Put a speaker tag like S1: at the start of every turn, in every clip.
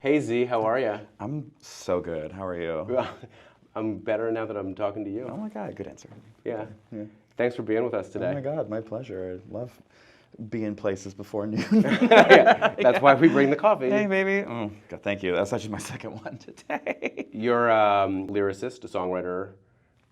S1: Hey Z, how are you?
S2: I'm so good. How are you?
S1: Well, I'm better now that I'm talking to
S2: Oh
S1: you.
S2: my God, good answer.
S1: Yeah.
S2: Yeah.
S1: Thanks for being with us
S2: Oh
S1: today.
S2: my God, my pleasure. I love being places before noon.
S1: Yeah, that's why we bring the coffee.
S2: Hey, baby. Oh, God, thank you. That's actually my second one today.
S1: You're a lyricist, a songwriter,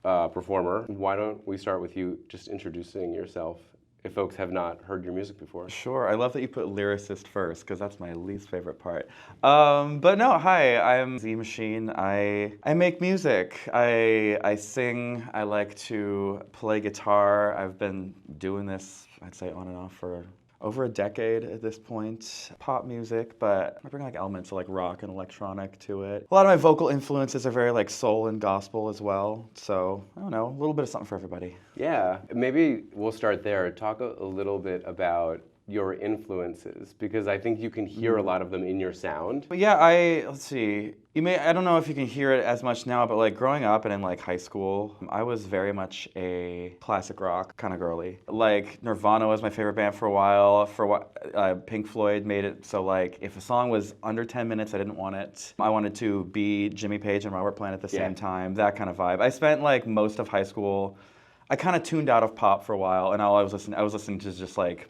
S1: performer. Why don't we start with you just introducing yourself if folks have not heard your music before?
S2: Sure. I love that you put lyricist first because that's my least favorite part. But no, hi. I'm Z Machine. I make music. I sing. I like to play guitar. I've been doing this, I'd say, on and off for over a decade at this point. Pop music, but I bring like elements of like rock and electronic to it. A lot of my vocal influences are very like soul and gospel as well. So I don't know, a little bit of something for everybody.
S1: Yeah, maybe we'll start there. Talk a little bit about your influences because I think you can hear a lot of them in your sound.
S2: But yeah, let's see. I don't know if you can hear it as much now, but like growing up and in like high school, I was very much a classic rock kind of girly. Like Nirvana was my favorite band for a while. Pink Floyd made it so like if a song was under 10 minutes, I didn't want it. I wanted to be Jimmy Page and Robert Plant at the same time, that kind of vibe. I spent like most of high school, I kind of tuned out of pop for a while, and I was listening to just like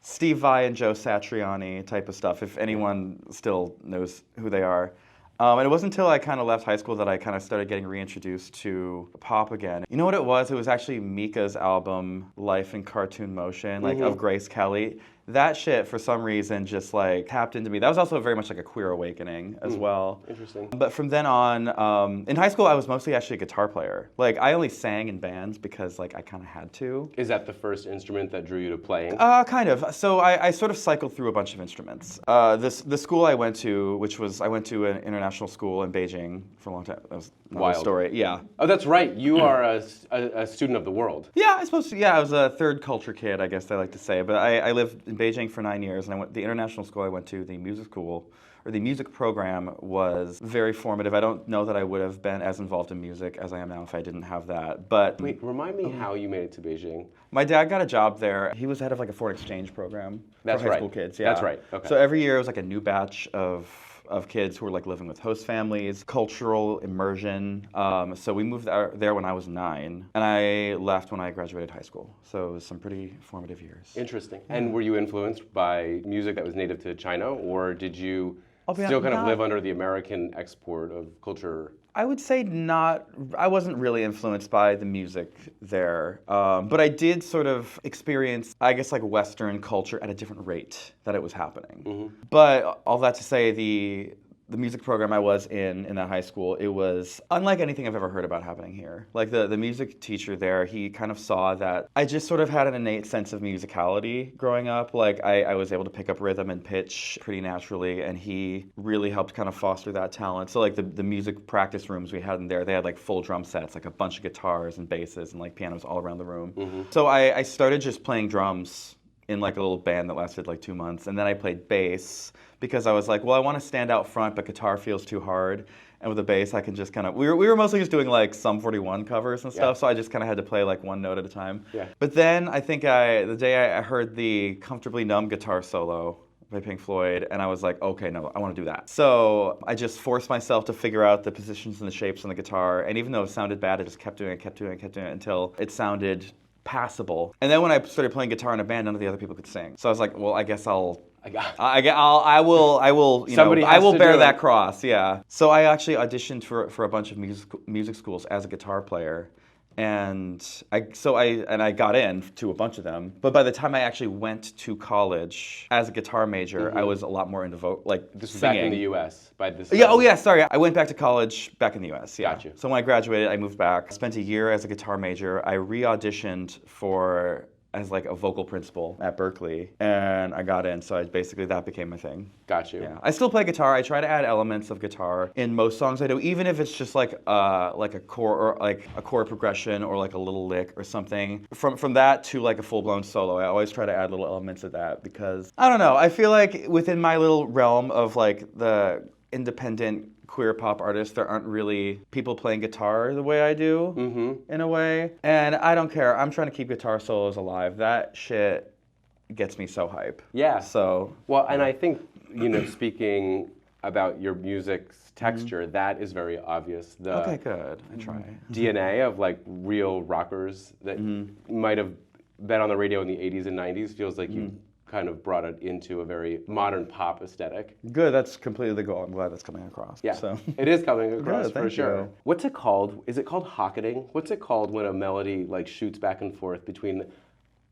S2: Steve Vai and Joe Satriani type of stuff, if anyone still knows who they are. And it wasn't until I kind of left high school that I kind of started getting reintroduced to pop again. You know what it was? It was actually Mika's album, Life in Cartoon Motion, like of Grace Kelly. That shit, for some reason, just like tapped into me. That was also very much like a queer awakening as well.
S1: Interesting.
S2: But from then on, in high school, I was mostly actually a guitar player. Like, I only sang in bands because like I kind of had to.
S1: Is that the first instrument that drew you to playing?
S2: Kind of. So I sort of cycled through a bunch of instruments. The school I went to, I went to an international school in Beijing for a long time. That was another
S1: Wild.
S2: story. Yeah.
S1: Oh, that's right. You are a student of the world.
S2: Yeah, I suppose. Yeah, I was a third culture kid, I guess I like to say. But I lived in Beijing for 9 years, and the international school I went to, the music school, or the music program, was very formative. I don't know that I would have been as involved in music as I am now if I didn't have that. But
S1: Wait, remind me how you made it to Beijing.
S2: my dad got a job there. He was head of like a foreign exchange program
S1: That's
S2: for high
S1: right.
S2: school kids. Yeah,
S1: That's right. Okay.
S2: So every year it was like a new batch of kids who were like living with host families, cultural immersion. So we moved there when I was 9, and I left when I graduated high school. So it was some pretty formative years.
S1: Interesting. And were you influenced by music that was native to China, or did you still kind of live under the American export of culture?
S2: I would say not. I wasn't really influenced by the music there, but I did sort of experience, I guess, like Western culture at a different rate that it was happening. But all that to say, the music program I was in that high school, it was unlike anything I've ever heard about happening here. Like the music teacher there, he kind of saw that I just sort of had an innate sense of musicality growing up. Like I was able to pick up rhythm and pitch pretty naturally, and he really helped kind of foster that talent. So like the music practice rooms we had in there, they had like full drum sets, like a bunch of guitars and basses and like pianos all around the room. So I started just playing drums in like a little band that lasted like 2 months, and then I played bass because I was like, well, I want to stand out front, but guitar feels too hard. And with the bass, I can just kind of, we were mostly just doing like Sum 41 covers and stuff, so I just kind of had to play like one note at a time.
S1: Yeah.
S2: But then I think the day I heard the Comfortably Numb guitar solo by Pink Floyd, and I was like, okay, no, I want to do that. So I just forced myself to figure out the positions and the shapes on the guitar, and even though it sounded bad, I just kept doing it until it sounded passable. And then when I started playing guitar in a band, none of the other people could sing. So I was like, well, I guess I will, you know, I will bear that cross, yeah. So I actually auditioned for a bunch of music schools as a guitar player, and I got in to a bunch of them. But by the time I actually went to college as a guitar major, I was a lot more into
S1: This was
S2: singing.
S1: back in the U.S. by this
S2: Yeah,
S1: time.
S2: oh yeah, sorry. I went back to college back in the U.S., yeah.
S1: Gotcha.
S2: So when I graduated, I moved back. Spent a year as a guitar major. I re-auditioned as like a vocal principal at Berkeley, and I got in, so that became my thing.
S1: Got you.
S2: Yeah, I still play guitar. I try to add elements of guitar in most songs I do, even if it's just like a chord progression or like a little lick or something. From that to like a full-blown solo, I always try to add little elements of that because, I don't know, I feel like within my little realm of like the independent queer pop artists, there aren't really people playing guitar the way I do, in a way. And I don't care. I'm trying to keep guitar solos alive. That shit gets me so hype.
S1: Yeah.
S2: So.
S1: Well, and I think, speaking about your music's texture, that is very obvious. The
S2: Okay, good. I try.
S1: DNA of like real rockers that might have been on the radio in the 80s and 90s feels like you kind of brought it into a very modern pop aesthetic.
S2: Good, that's completely the goal. I'm glad that's coming across.
S1: Yeah,
S2: So.
S1: it is coming across
S2: Good,
S1: for
S2: thank
S1: sure.
S2: you.
S1: What's it called? Is it called hocketing? What's it called when a melody like shoots back and forth between?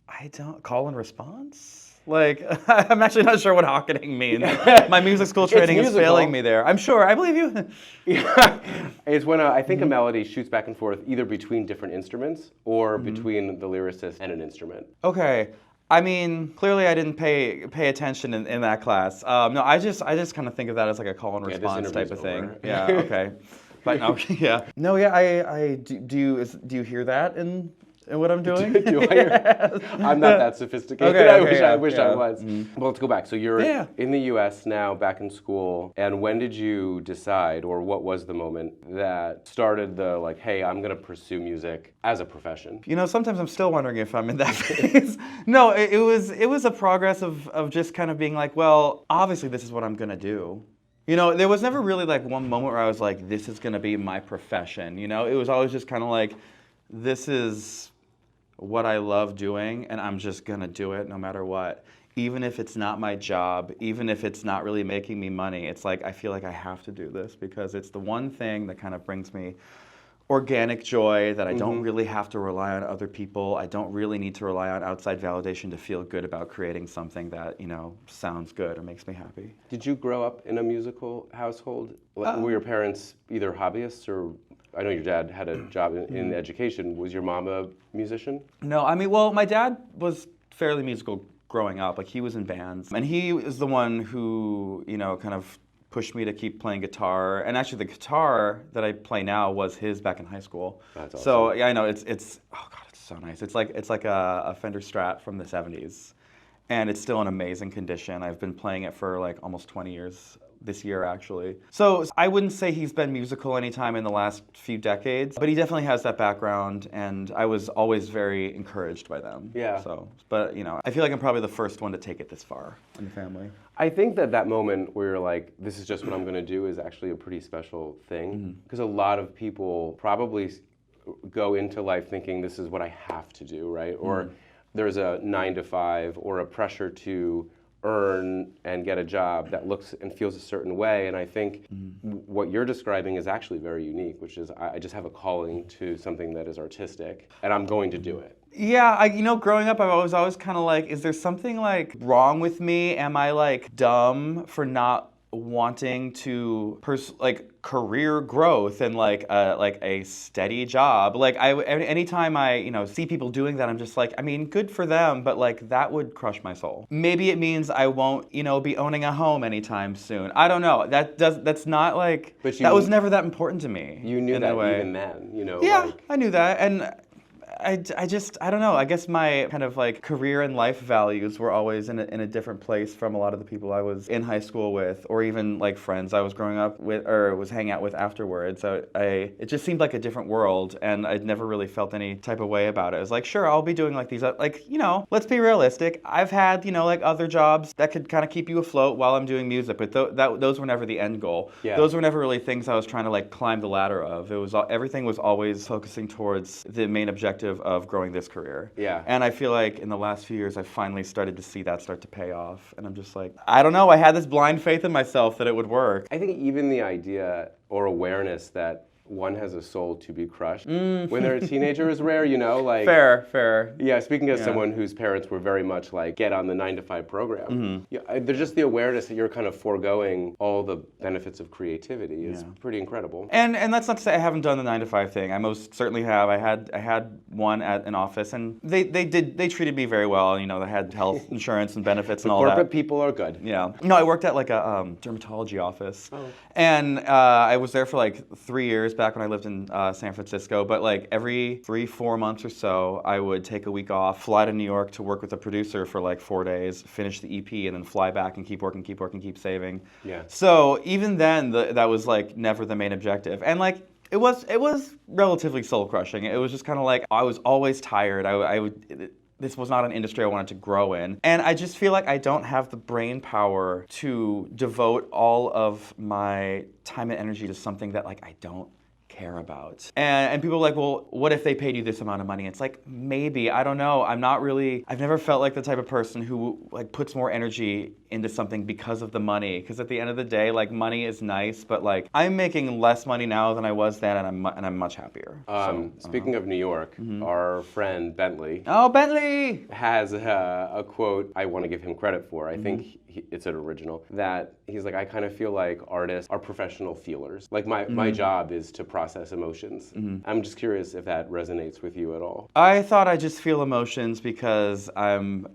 S2: I don't call and response. Like, I'm actually not sure what hocketing means. My music school training is
S1: musical.
S2: failing me there. I'm sure. I believe you.
S1: It's when I think a melody shoots back and forth either between different instruments or between the lyricist and an instrument.
S2: Okay. I mean, clearly I didn't pay attention in that class. No, I just kind of think of that as like a call and response type of thing.
S1: over.
S2: Yeah. Okay. But no. Yeah. No. Yeah. I do you hear that in what I'm doing?
S1: Do I hear? I'm not that sophisticated.
S2: Okay,
S1: I
S2: okay,
S1: wish
S2: yeah.
S1: I was. Well, let's go back. So you're
S2: Yeah.
S1: in the U.S. now, back in school. And when did you decide, or what was the moment that started the like, hey, I'm gonna pursue music as a profession?
S2: You know, sometimes I'm still wondering if I'm in that phase. No, it was a progress of just kind of being like, well, obviously this is what I'm gonna do. You know, there was never really like one moment where I was like, this is gonna be my profession. You know, it was always just kind of like, this is what I love doing, and I'm just gonna do it no matter what. Even if it's not my job, even if it's not really making me money, it's like I feel like I have to do this because it's the one thing that kind of brings me organic joy, that I don't really have to rely on other people. I don't really need to rely on outside validation to feel good about creating something that, you know, sounds good or makes me happy.
S1: Did you grow up in a musical household? Were your parents either hobbyists or? I know your dad had a job in education. Was your mom a musician?
S2: No, I mean, well, my dad was fairly musical growing up. Like, he was in bands. And he was the one who, you know, kind of pushed me to keep playing guitar. And actually, the guitar that I play now was his back in high school.
S1: That's awesome.
S2: So, yeah, I know, it's oh, God, it's so nice. It's like a Fender Strat from the 70s. And it's still in amazing condition. I've been playing it for, like, almost 20 years. This year, actually. So I wouldn't say he's been musical anytime in the last few decades, but he definitely has that background, and I was always very encouraged by them.
S1: Yeah.
S2: So, but you know, I feel like I'm probably the first one to take it this far in the family.
S1: I think that moment where you're like, this is just what I'm going to do is actually a pretty special thing, because a lot of people probably go into life thinking this is what I have to do, right? Or there's a 9 to 5 or a pressure to earn and get a job that looks and feels a certain way, and I think what you're describing is actually very unique, which is I just have a calling to something that is artistic, and I'm going to do it.
S2: Yeah, you know, growing up, I was always kind of like, is there something like wrong with me? Am I like dumb for not wanting to like career growth and like a steady job? Like anytime I, you know, see people doing that, I'm just like, I mean, good for them, but like that would crush my soul. Maybe it means I won't, you know, be owning a home anytime soon. I don't know. That's not like,
S1: But
S2: that was never that important to me.
S1: You knew
S2: in
S1: that
S2: a way.
S1: even then, you know.
S2: Yeah,
S1: like,
S2: I knew that, and I don't know. I guess my kind of like career and life values were always in a different place from a lot of the people I was in high school with, or even like friends I was growing up with or was hanging out with afterwards. So it just seemed like a different world, and I'd never really felt any type of way about it. It was like, sure, I'll be doing like these, like, you know, let's be realistic. I've had, you know, like other jobs that could kind of keep you afloat while I'm doing music, but those were never the end goal.
S1: Yeah.
S2: Those were never really things I was trying to like climb the ladder of. It was everything was always focusing towards the main objective of growing this career.
S1: Yeah.
S2: And I feel like in the last few years, I've finally started to see that start to pay off. And I'm just like, I don't know, I had this blind faith in myself that it would work.
S1: I think even the idea or awareness that one has a soul to be crushed when they're a teenager is rare, you know, like.
S2: Fair.
S1: Yeah, speaking as
S2: Yeah.
S1: someone whose parents were very much like, get on the 9 to 5 program. Yeah, there's just the awareness that you're kind of foregoing all the benefits of creativity is pretty incredible.
S2: And that's not to say I haven't done the 9 to 5 thing. I most certainly have. I had one at an office, and they treated me very well. You know, they had health insurance and benefits and all
S1: Corporate
S2: that.
S1: people are good.
S2: Yeah. No, I worked at like a dermatology office.
S1: Oh.
S2: And I was there for like 3 years back when I lived in San Francisco. But like every 3-4 months or so, I would take a week off, fly to New York to work with a producer for like 4 days, finish the EP, and then fly back and keep working, keep saving.
S1: Yeah.
S2: So even then, that was like never the main objective. And like, it was relatively soul crushing. It was just kind of like I was always tired. this was not an industry I wanted to grow in. And I just feel like I don't have the brain power to devote all of my time and energy to something that like I don't care about. And people are like, well, what if they paid you this amount of money? It's like, maybe, I don't know. I've never felt like the type of person who like puts more energy into something because of the money. Because at the end of the day, like money is nice, but like I'm making less money now than I was then, and I'm much happier.
S1: Speaking of New York, our friend Bentley
S2: Oh, Bentley!
S1: has a quote I want to give him credit for. I think it's an original, that he's like, I kind of feel like artists are professional feelers. Like my job is to process emotions. I'm just curious if that resonates with you at all.
S2: I thought I just feel emotions because I'm,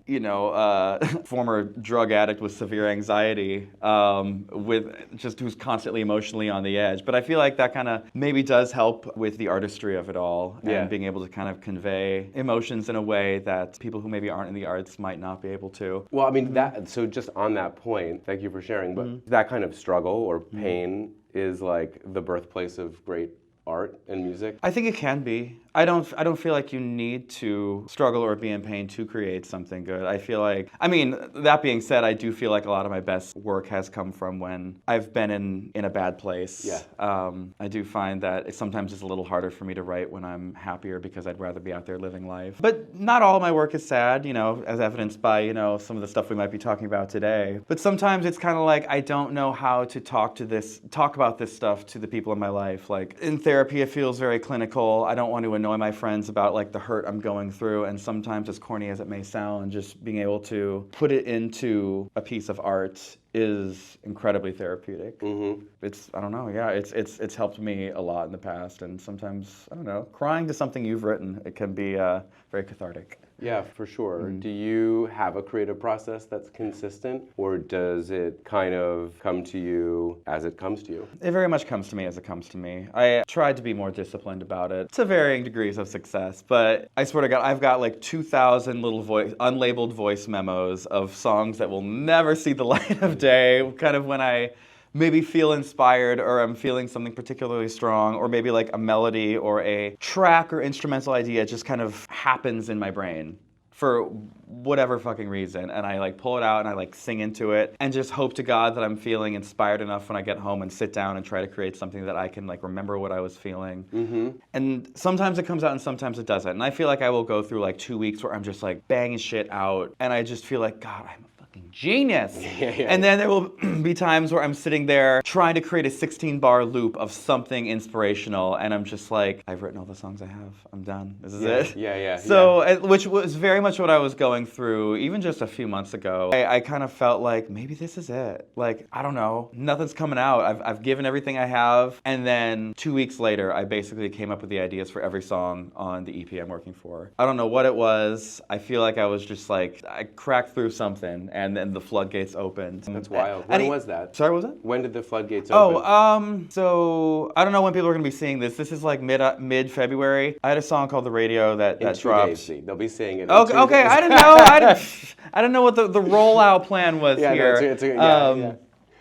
S2: former drug addict with severe anxiety, who's constantly emotionally on the edge. But I feel like that kind of maybe does help with the artistry of it all, and being able to kind of convey emotions in a way that people who maybe aren't in the arts might not be able to.
S1: Well, I mean, so just on that point, thank you for sharing, but that kind of struggle or pain is like the birthplace of great art and music?
S2: I think it can be. I don't feel like you need to struggle or be in pain to create something good. I feel like, that being said, I do feel like a lot of my best work has come from when I've been in a bad place.
S1: Yeah.
S2: I do find that sometimes it's a little harder for me to write when I'm happier because I'd rather be out there living life. But not all of my work is sad, as evidenced by, some of the stuff we might be talking about today. But sometimes it's kind of like I don't know how to talk about this stuff to the people in my life. Like in therapy, it feels very clinical. I don't want to annoy my friends about like the hurt I'm going through, and sometimes, as corny as it may sound, just being able to put it into a piece of art is incredibly therapeutic. It's it's helped me a lot in the past, and sometimes, crying to something you've written, it can be very cathartic.
S1: Yeah, for sure. Do you have a creative process that's consistent, or does it kind of come to you as it comes to you?
S2: It very much comes to me as it comes to me. I tried to be more disciplined about it to varying degrees of success, but I swear to God, I've got like 2,000 little unlabeled voice memos of songs that will never see the light of day, kind of when I maybe feel inspired or I'm feeling something particularly strong, or maybe like a melody or a track or instrumental idea just kind of happens in my brain for whatever fucking reason, and I like pull it out and I like sing into it and just hope to God that I'm feeling inspired enough when I get home and sit down and try to create something that I can like remember what I was feeling. And sometimes it comes out and sometimes it doesn't, and I feel like I will go through like 2 weeks where I'm just like banging shit out and I just feel like, God, I'm genius. And then there will be times where I'm sitting there trying to create a 16-bar loop of something inspirational, and I'm just like, I've written all the songs I have. I'm done. This is it. So, which was very much what I was going through even just a few months ago. I kind of felt like, maybe this is it. Like, I don't know. Nothing's coming out. I've given everything I have. And then 2 weeks later, I basically came up with the ideas for every song on the EP I'm working for. I don't know what it was. I feel like I was just like, I cracked through something, and then the floodgates opened.
S1: That's wild. When was that?
S2: Sorry, what was that?
S1: When did the floodgates open?
S2: So I don't know when people are going to be seeing this. This is like mid-February. I had a song called The Radio that
S1: in
S2: dropped.
S1: 2 days, see. They'll be saying it.
S2: Okay, okay. I didn't know. I didn't know what the rollout plan was here.
S1: Yeah.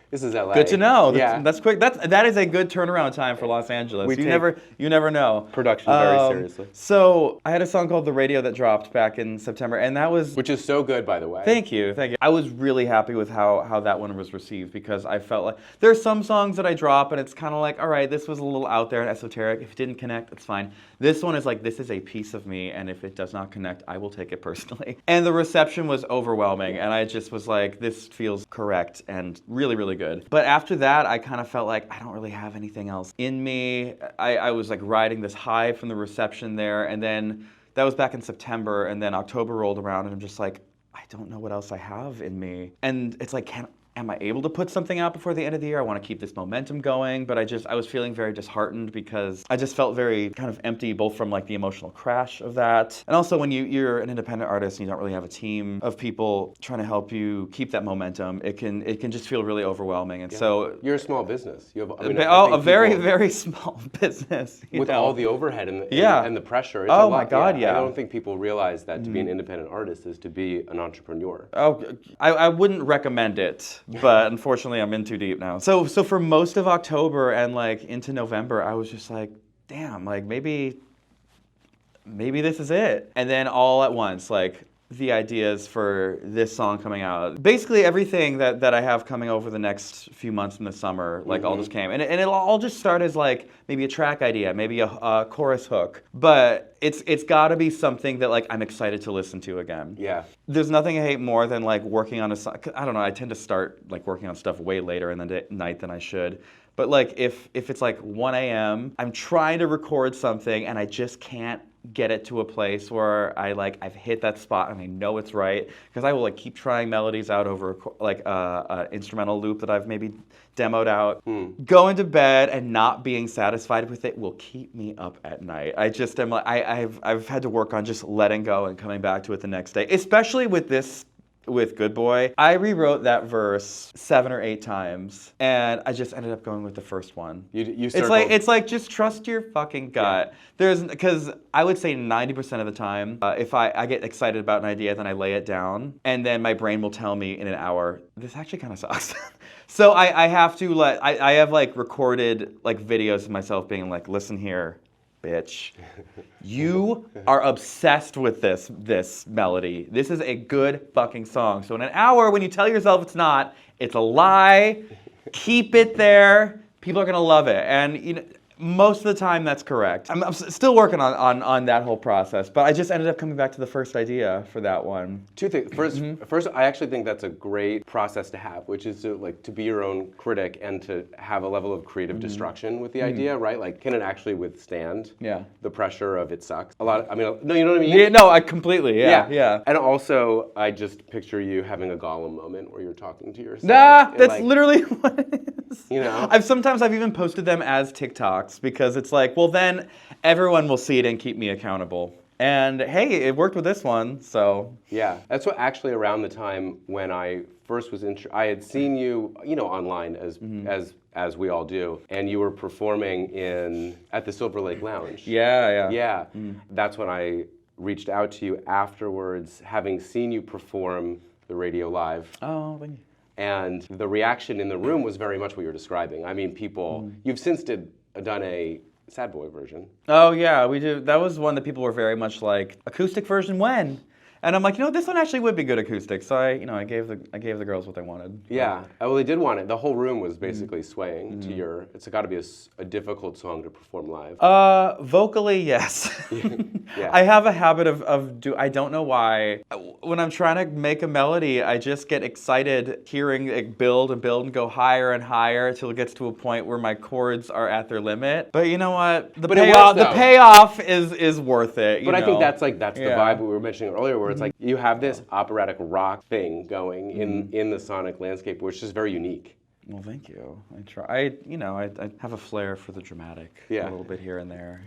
S1: This is LA.
S2: Good to know. That's quick. That is a good turnaround time for Los Angeles. You never know.
S1: Production very seriously.
S2: So I had a song called The Radio that dropped back in September, and that was...
S1: Which is so good, by the way.
S2: Thank you. I was really happy with how that one was received, because I felt like there are some songs that I drop and it's kind of like, all right, this was a little out there and esoteric. If it didn't connect, it's fine. This one is like, this is a piece of me, and if it does not connect, I will take it personally. And the reception was overwhelming, and I just was like, this feels correct and really, really good. But after that, I kind of felt like I don't really have anything else in me. I was like riding this high from the reception there, and then that was back in September, and then October rolled around, and I'm just like, I don't know what else I have in me. And it's like, am I able to put something out before the end of the year? I want to keep this momentum going, but I was feeling very disheartened because I just felt very kind of empty, both from like the emotional crash of that, and also when you're an independent artist and you don't really have a team of people trying to help you keep that momentum, it can just feel really overwhelming. And so
S1: you're a small business. You have
S2: a very small business
S1: with all the overhead and the pressure. It's
S2: oh my God, yeah.
S1: I don't think people realize that to be an independent artist is to be an entrepreneur.
S2: Oh, I wouldn't recommend it. But unfortunately, I'm in too deep now. So for most of October and like into November, I was just like, damn, like maybe this is it. And then all at once, like the ideas for this song coming out. Basically everything that I have coming over the next few months in the summer, like all just came. And it'll all just start as like maybe a track idea, maybe a chorus hook. But it's gotta be something that like I'm excited to listen to again.
S1: Yeah.
S2: There's nothing I hate more than like working on a song. I don't know, I tend to start like working on stuff way later in the night than I should. But like if it's like 1 a.m., I'm trying to record something and I just can't get it to a place where I've hit that spot and I know it's right, because I will like keep trying melodies out over like a instrumental loop that I've maybe demoed out. Going to bed and not being satisfied with it will keep me up at night. I just am like I've had to work on just letting go and coming back to it the next day, especially with Good Boy. I rewrote that verse 7 or 8 times, and I just ended up going with the first one.
S1: You
S2: it's like just trust your fucking gut. Yeah. Because I would say 90% of the time, if I get excited about an idea, then I lay it down, and then my brain will tell me in an hour, this actually kind of sucks. So I have to I have like recorded like videos of myself being like, listen here, bitch. You are obsessed with this melody. This is a good fucking song. So in an hour, when you tell yourself it's not, it's a lie. Keep it there. People are gonna love it. And you know, most of the time, that's correct. I'm still working on that whole process, but I just ended up coming back to the first idea for that one.
S1: 2 things. First, I actually think that's a great process to have, which is to be your own critic and to have a level of creative destruction with the idea, right? Like, can it actually withstand the pressure of it sucks? No, you know what I mean?
S2: Yeah, no, I completely, yeah.
S1: And also, I just picture you having a Gollum moment where you're talking to yourself.
S2: Nah, that's like, literally what it is.
S1: You know?
S2: I've even posted them as TikToks, because it's like, well, then everyone will see it and keep me accountable. And hey, it worked with this one, so. Yeah,
S1: that's what actually around the time when I first was I had seen you, online as we all do, and you were performing at the Silver Lake Lounge.
S2: Yeah.
S1: That's when I reached out to you afterwards, having seen you perform the Radio Live.
S2: Oh, thank you.
S1: And the reaction in the room was very much what you're describing. I mean, people, you've since done a Sad Boy version.
S2: Oh yeah, we do. That was one that people were very much like, acoustic version when? And I'm like, this one actually would be good acoustic. So I gave the girls what they wanted.
S1: Yeah, well, they did want it. The whole room was basically swaying to your. It's got to be a difficult song to perform live.
S2: Vocally, yes.
S1: Yeah.
S2: I have a habit I don't know why. When I'm trying to make a melody, I just get excited hearing it build and build and go higher and higher until it gets to a point where my chords are at their limit. But you know what? The payoff is worth it.
S1: But I think that's the vibe we were mentioning earlier, where it's like you have this operatic rock thing going in the sonic landscape, which is very unique.
S2: Well, thank you. I try. I have a flair for the dramatic, a little bit here and there.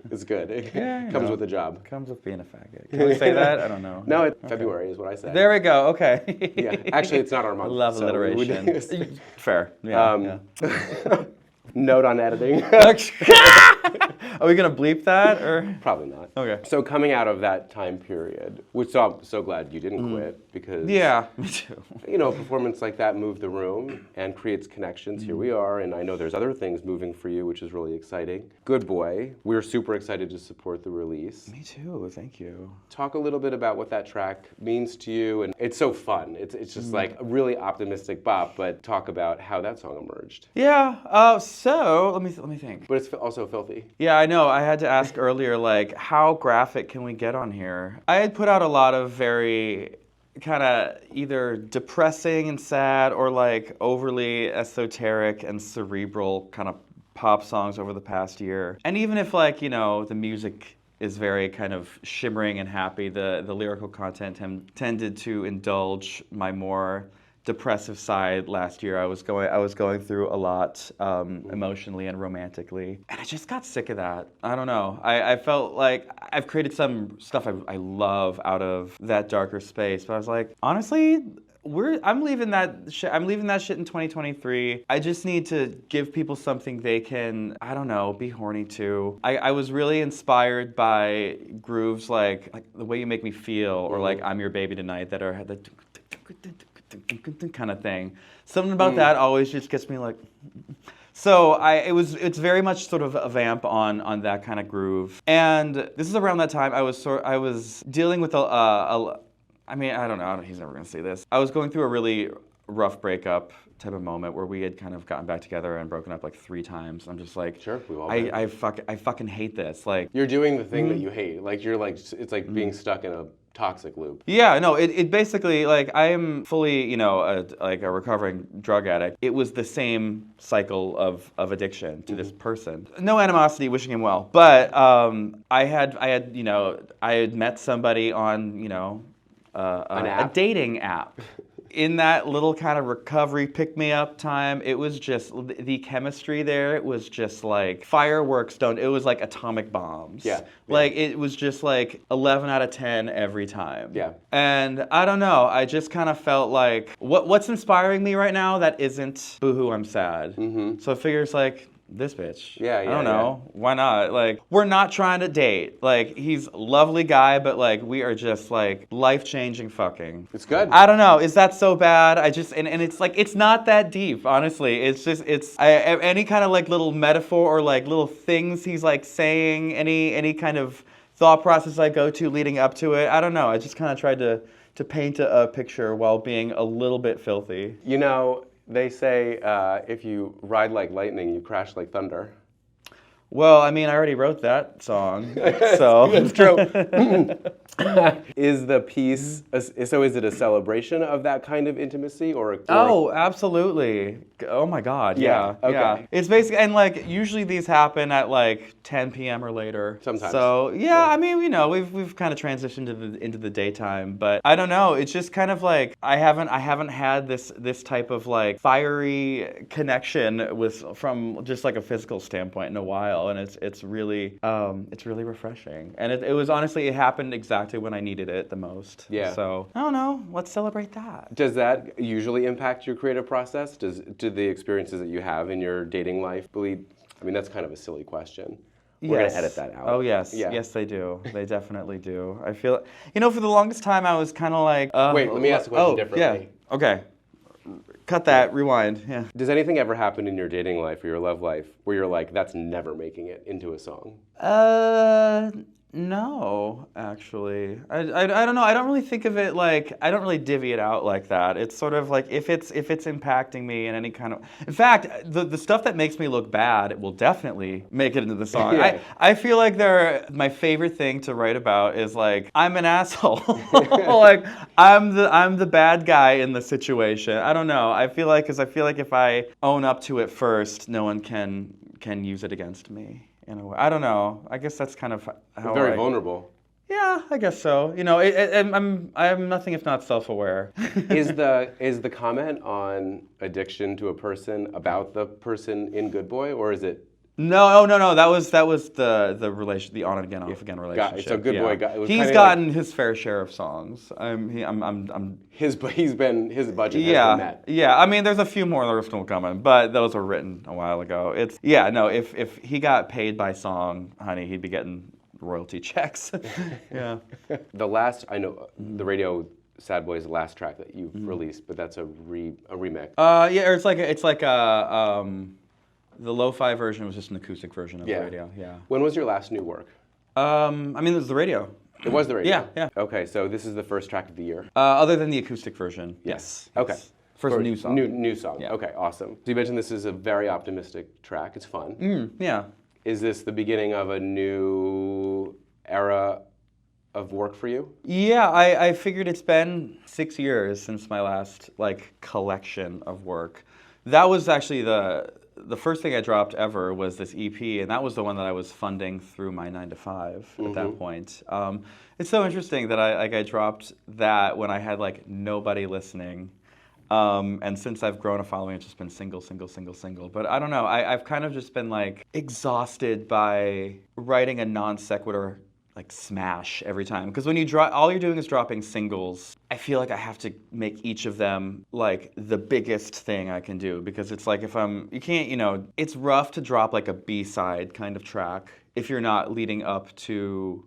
S1: It's good. It comes with the job.
S2: Comes with being a faggot. Can we say that? I don't know.
S1: No, February is what I said.
S2: There we go. Okay.
S1: Yeah. Actually, it's not our month.
S2: Love alliteration. Fair. Yeah.
S1: Note on editing.
S2: Are we gonna bleep that or?
S1: Probably not.
S2: Okay.
S1: So coming out of that time period, which I'm so glad you didn't quit, because
S2: yeah, me too.
S1: A performance like that moved the room and creates connections. Here we are, and I know there's other things moving for you, which is really exciting. Good Boy. We're super excited to support the release.
S2: Me too. Thank you.
S1: Talk a little bit about what that track means to you, and it's so fun. It's just like a really optimistic bop, but talk about how that song emerged.
S2: Yeah. So let me think.
S1: But it's also filthy.
S2: Yeah, I know. I had to ask earlier, like, how graphic can we get on here? I had put out a lot of very kind of either depressing and sad or like overly esoteric and cerebral kind of pop songs over the past year. And even if the music is very kind of shimmering and happy, the lyrical content tended to indulge my more depressive side last year. I was going through a lot emotionally and romantically, and I just got sick of that. I don't know. I felt like I've created some stuff I love out of that darker space, but I was like, honestly, I'm leaving that shit in 2023. I just need to give people something they can, I don't know, be horny to. I was really inspired by grooves like The Way You Make Me Feel or like I'm Your Baby Tonight that are the kind of thing. Something about that always just gets me like, So it's very much sort of a vamp on that kind of groove. And this is around that time I was dealing with I mean, I don't know, he's never gonna see this. I was going through a really rough breakup type of moment where we had kind of gotten back together and broken up like 3 times. I'm just like,
S1: Sure, we've all
S2: I fucking hate this. Like,
S1: you're doing the thing that you hate. Like you're like, it's like being stuck in a toxic loop.
S2: yeah, no, it basically, like, I am fully, you know, like a recovering drug addict. It was the same cycle of addiction to this person. No animosity, wishing him well. But I had, you know, I had met somebody on, you know, a dating app. In that little kind of recovery pick-me-up time, it was just, the chemistry there, it was just like fireworks it was like atomic bombs.
S1: Yeah.
S2: Like, it was just like 11 out of 10 every time.
S1: Yeah.
S2: And I don't know, I just kind of felt like, what's inspiring me right now that isn't boohoo, I'm sad. So it figures like, this bitch.
S1: Yeah,
S2: I don't know. Why not? Like, we're not trying to date. Like, he's a lovely guy, but like, we are just like life-changing fucking.
S1: It's good.
S2: I don't know. Is that so bad? And it's like, it's not that deep, honestly. It's just, any kind of like little metaphor or like little things he's like saying, any kind of thought process I go to leading up to it. I don't know. I just kind of tried to paint a picture while being a little bit filthy.
S1: You know, they say if you ride like lightning, you crash like thunder.
S2: Well, I mean, I already wrote that song, so.
S1: That's true. Is the piece, so is it a celebration of that kind of intimacy or
S2: Oh, absolutely. Oh my God, yeah.
S1: Okay.
S2: Yeah. It's basically, and like, usually these happen at like 10 p.m. or later.
S1: Sometimes.
S2: So, yeah, I mean, you know, we've kind of transitioned into the daytime, but I don't know, it's just kind of like, I haven't had this type of like fiery connection from just like a physical standpoint in a while, and it's really refreshing. And it was honestly, it happened exactly when I needed it the most.
S1: Yeah.
S2: So, I don't know, let's celebrate that.
S1: Does that usually impact your creative process? Do the experiences that you have in your dating life bleed? I mean, that's kind of a silly question. We're going to edit that out.
S2: Oh, yes.
S1: Yeah.
S2: Yes, they do. They definitely do. I feel, you know, for the longest time, I was kind of like...
S1: Wait, let me ask the question differently.
S2: Yeah. Okay. Cut that. Rewind. Yeah.
S1: Does anything ever happen in your dating life or your love life where you're like, that's never making it into a song?
S2: No, actually. I don't know. I don't really think of it like, I don't really divvy it out like that. It's sort of like, if it's impacting me in any kind of... In fact, the stuff that makes me look bad, it will definitely make it into the song.
S1: Yeah.
S2: I feel like my favorite thing to write about is like, I'm an asshole. Like, I'm the bad guy in the situation. I don't know. I feel like if I own up to it first, no one can use it against me. In a way, I don't know. I guess that's kind of how
S1: Very vulnerable.
S2: Yeah, I guess so. You know, I'm nothing if not self-aware.
S1: Is the comment on addiction to a person about the person in Good Boy, or is it?
S2: No. That was the relation, the on and again, off again relationship.
S1: So Good Boy got.
S2: He's gotten his fair share of songs.
S1: His budget has been met.
S2: Yeah. I mean, there's a few more that are still coming, but those were written a while ago. If he got paid by song, honey, he'd be getting royalty checks. Yeah.
S1: The last, I know, the radio Sad Boy's last track that you've released, but that's a remix.
S2: Yeah, or it's like the lo-fi version was just an acoustic version of the radio. Yeah.
S1: When was your last new work?
S2: I mean, it was the radio.
S1: It was the radio?
S2: Yeah.
S1: Okay, so this is the first track of the year?
S2: Other than the acoustic version, yes.
S1: Okay.
S2: First new song.
S1: New song.
S2: Yeah.
S1: Okay, awesome. So you mentioned this is a very optimistic track. It's fun.
S2: Yeah.
S1: Is this the beginning of a new era of work for you?
S2: Yeah, I figured it's been 6 years since my last collection of work. That was actually the first thing I dropped ever was this EP, and that was the one that I was funding through my 9-to-5 at that point. It's so interesting that I dropped that when I had nobody listening. And since I've grown a following, it's just been single. But I don't know, I've kind of just been exhausted by writing a non sequitur smash every time. Because when you all you're doing is dropping singles, I feel like I have to make each of them the biggest thing I can do. Because it's you can't, it's rough to drop a B-side kind of track if you're not leading up to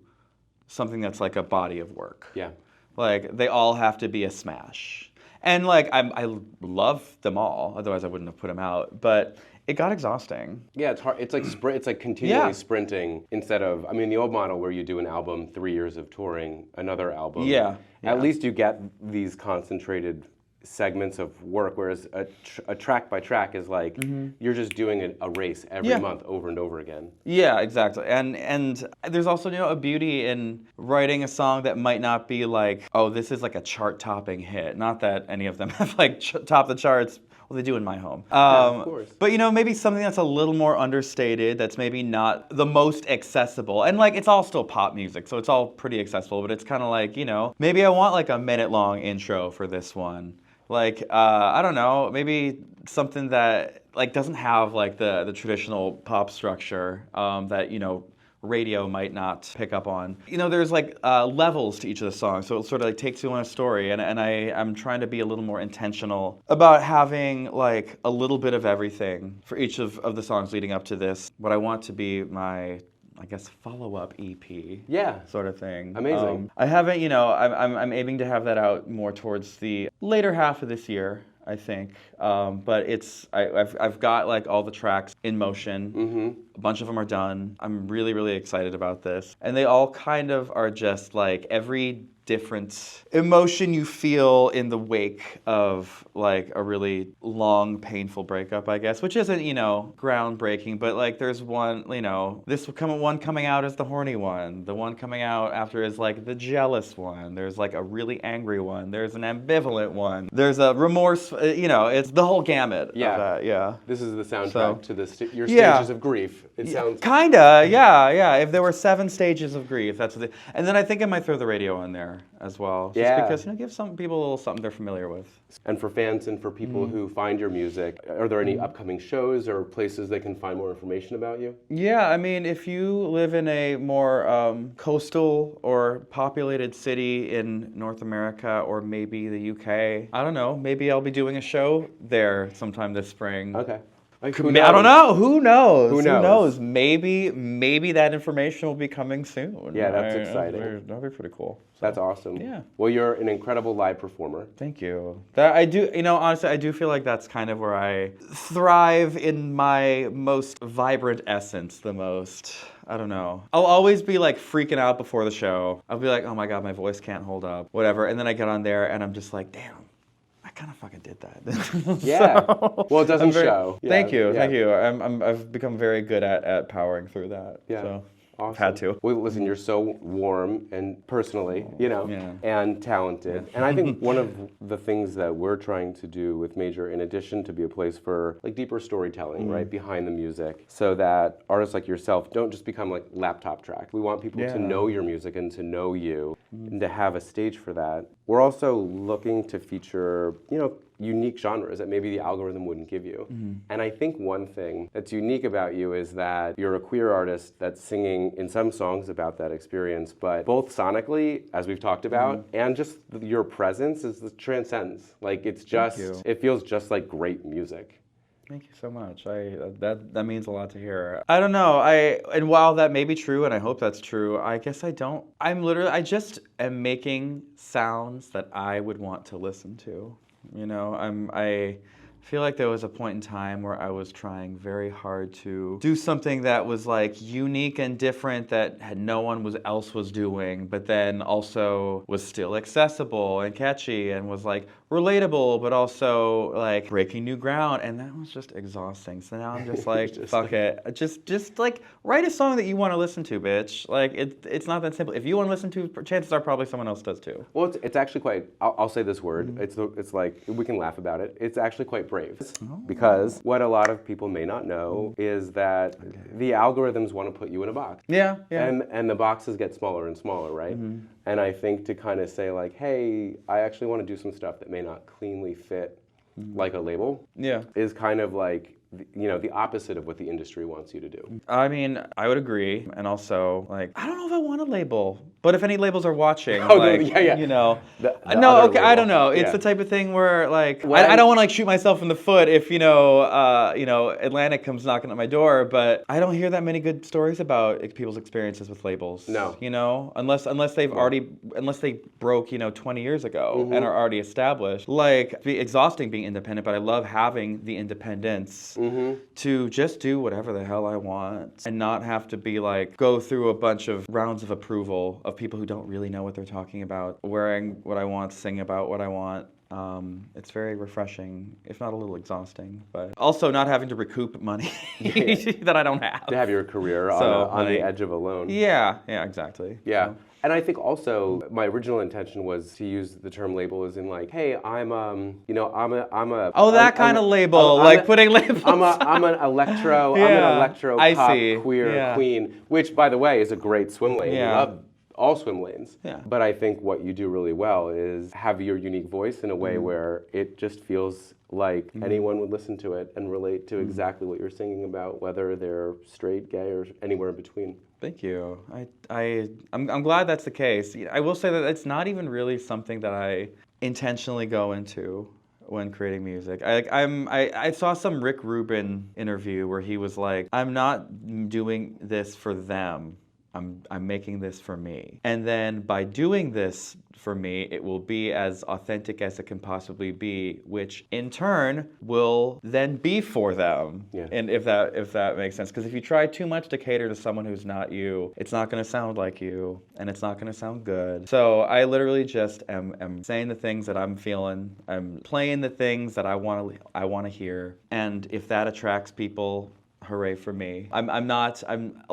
S2: something that's a body of work.
S1: Yeah.
S2: They all have to be a smash. And I love them all, otherwise I wouldn't have put them out. But it got exhausting.
S1: Yeah, it's hard. It's like it's like continually
S2: Yeah.
S1: sprinting instead of, I mean, the old model where you do an album, 3 years of touring, another album.
S2: Yeah.
S1: At least you get these concentrated segments of work, whereas a track by track is like you're just doing a race every month over and over again.
S2: Yeah, exactly. And there's also, you know, a beauty in writing a song that might not be like, oh, this is like a chart-topping hit. Not that any of them have like topped the charts. Well, they do in my home.
S1: Of course.
S2: But, you know, maybe something that's a little more understated, that's maybe not the most accessible. And, like, it's all still pop music, so it's all pretty accessible. But it's kind of like, you know, maybe I want, like, a minute-long intro for this one. Like, I don't know, maybe something that, like, doesn't have, like, the traditional pop structure that, you know, radio might not pick up on. You know, there's like levels to each of the songs, so it sort of like takes you on a story, and I'm trying to be a little more intentional about having like a little bit of everything for each of the songs leading up to this. What I want to be my, I guess, follow-up EP, sort of thing.
S1: Amazing.
S2: I haven't, you know, I'm aiming to have that out more towards the later half of this year, I think. But I've got like all the tracks in motion. A bunch of them are done. I'm really, really excited about this. And they all kind of are just like every different emotion you feel in the wake of like a really long, painful breakup, I guess, which isn't, you know, groundbreaking, but like there's one, you know, this one coming out is the horny one. The one coming out after is like the jealous one. There's like a really angry one. There's an ambivalent one. There's a remorse, you know, it's the whole gamut of that,
S1: This is the soundtrack to your
S2: Yeah.
S1: stages of grief. It sounds...
S2: Kinda, yeah. If there were 7 stages of grief, that's what and then I think I might throw the radio in there as well. Just because, you know, give some people a little something they're familiar with.
S1: And for fans and for people who find your music, are there any upcoming shows or places they can find more information about you?
S2: Yeah, I mean, if you live in a more coastal or populated city in North America or maybe the UK, I don't know, maybe I'll be doing a show there sometime this spring.
S1: Okay.
S2: I don't know. Who knows?
S1: Who knows?
S2: Maybe that information will be coming soon.
S1: Yeah, that's exciting.
S2: That'll be pretty cool.
S1: That's awesome.
S2: Yeah.
S1: Well, you're an incredible live performer.
S2: Thank you. That I do, you know, honestly, I do feel like that's kind of where I thrive in my most vibrant essence the most. I don't know. I'll always be like freaking out before the show. I'll be like, oh my God, my voice can't hold up, whatever. And then I get on there and I'm just like, damn. I kind of fucking did that.
S1: Yeah. Well, it doesn't show.
S2: Thank you. I've become very good at powering through that.
S1: Yeah.
S2: So.
S1: Awesome.
S2: I've had to.
S1: Well, listen, you're so warm and personally, you know, and talented. And I think one of the things that we're trying to do with Major, in addition to be a place for like deeper storytelling, right, behind the music, so that artists like yourself don't just become like laptop track. We want people to know your music and to know you and to have a stage for that. We're also looking to feature, you know, unique genres that maybe the algorithm wouldn't give you. And I think one thing that's unique about you is that you're a queer artist that's singing in some songs about that experience, but both sonically, as we've talked about, and just your presence is the transcends. Like it's just, it feels just like great music.
S2: Thank you so much. That means a lot to hear. I don't know. And while that may be true, and I hope that's true, I guess I don't. I just am making sounds that I would want to listen to. You know, I feel like there was a point in time where I was trying very hard to do something that was like unique and different that no one else was doing, but then also was still accessible and catchy and was like relatable, but also like breaking new ground, and that was just exhausting. So now I'm just like, fuck it. Just like write a song that you want to listen to, bitch. Like it's not that simple. If you want to listen to, chances are probably someone else does too.
S1: Well, it's actually quite, I'll say this word, it's like, we can laugh about it. It's actually quite brave. Because what a lot of people may not know is that the algorithms want to put you in a box.
S2: Yeah.
S1: And the boxes get smaller and smaller, right? And I think to kind of say like, hey, I actually want to do some stuff that may not cleanly fit like a label is kind of like, you know, the opposite of what the industry wants you to do.
S2: I mean, I would agree, and also, like, I don't know if I want a label, but if any labels are watching, you know, I don't know. It's the type of thing where, like, I don't want to like shoot myself in the foot if you know, Atlantic comes knocking at my door, but I don't hear that many good stories about people's experiences with labels.
S1: No,
S2: you know, unless they broke, you know, 20 years ago and are already established. Like, it'd be exhausting being independent, but I love having the independence. to just do whatever the hell I want and not have to be like, go through a bunch of rounds of approval of people who don't really know what they're talking about, wearing what I want, singing about what I want. It's very refreshing, if not a little exhausting, but also not having to recoup money that I don't have.
S1: To have your career on the edge of a loan.
S2: Yeah, exactly.
S1: Yeah.
S2: So.
S1: And I think also my original intention was to use the term label as in like, hey, I'm a
S2: Oh, that kind of label, putting labels.
S1: I'm an electro pop queer queen, which by the way is a great swim lane.
S2: Yeah.
S1: I love all swim lanes.
S2: Yeah.
S1: But I think what you do really well is have your unique voice in a way where it just feels like anyone would listen to it and relate to exactly what you're singing about, whether they're straight, gay, or anywhere in between.
S2: Thank you. I'm glad that's the case. I will say that it's not even really something that I intentionally go into when creating music. I saw some Rick Rubin interview where he was like, I'm not doing this for them. I'm making this for me. And then by doing this for me, it will be as authentic as it can possibly be, which in turn will then be for them.
S1: Yeah.
S2: And if that makes sense. Because if you try too much to cater to someone who's not you, it's not going to sound like you, and it's not going to sound good. So I literally just am saying the things that I'm feeling. I'm playing the things that I want to hear. And if that attracts people, hooray for me. I'm a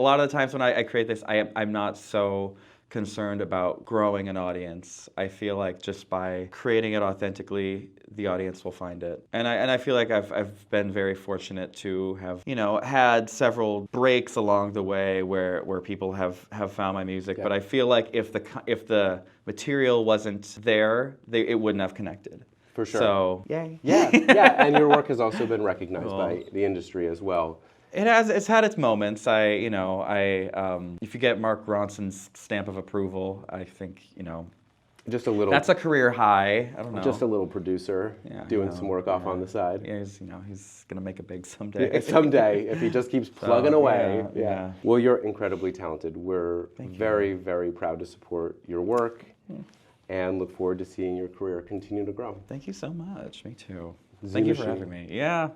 S2: lot of the times when I create this, I'm not so concerned about growing an audience. I feel like just by creating it authentically, the audience will find it. And I feel like I've been very fortunate to have, had several breaks along the way where people have found my music. Yeah. But I feel like if the material wasn't there, it wouldn't have connected.
S1: For sure.
S2: So, yay.
S1: Yeah, and your work has also been recognized by the industry as well.
S2: It's had its moments. If you get Mark Ronson's stamp of approval, I think,
S1: just a little.
S2: That's a career high. I don't know.
S1: Just a little producer doing some work off on the side.
S2: Yeah, he's gonna make it big someday.
S1: Someday, if he just keeps plugging away.
S2: Yeah.
S1: Well, you're incredibly talented. We're very, very proud to support your work and look forward to seeing your career continue to grow.
S2: Thank you so much. Me too.
S1: ZEE
S2: Thank you for
S1: machine.
S2: having me. Yeah.